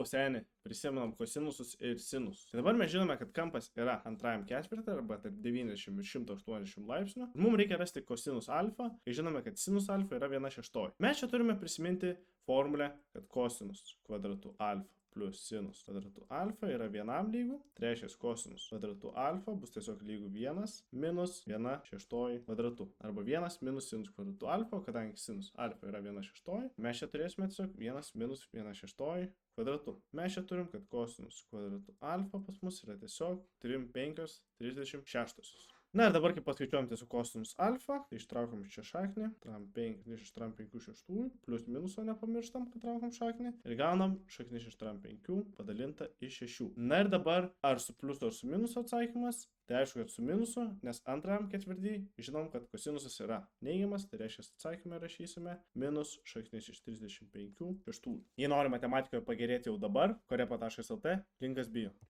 Seni, prisimenam kosinusus ir sinusus. Tai dabar mes žinome, kad kampas yra antrajam ketvirtį arba tarp 90 ir 180 laipsnių. Mums reikia rasti kosinus alfa ir žinome, kad sinus alfa yra 1/6. Mes čia turime prisiminti formulę, kad kosinus kvadratu alfa plus sinus kvadratu alfa yra vienam lygų. Tai reiškia, kosinus kvadratu alfa bus tiesiog lygų 1 minus 1/6 kvadratu. Arba 1 minus sinus kvadratu alfa, kadangi sinus alfa yra 1/6, mes čia turėsime tiesiog 1 minus 1/6 kvadratu. Mes čia turim, kad kosinus kvadratu alfa pas mus yra tiesiog 3,5/36. Na ir dabar, kai paskaičiuojam tiesiog kosinus alfa, tai ištraukiam čia šaknį, tram 5 iš tram 5/6, plus minuso nepamirštam, kad traukiam šaknį ir gaunam šaknį iš tram 5 padalinta iš 6. Na ir dabar, ar su pliusu ar su minuso atsakymas? Tai aišku, kad su minusu, nes antrajam ketvirtį žinom, kad kosinusas yra neigiamas, tai reiškia atsakymą rašysime minus šaknis iš 35/6. Jei nori matematikoje pagerėti jau dabar, korepa.lt, linkas bio.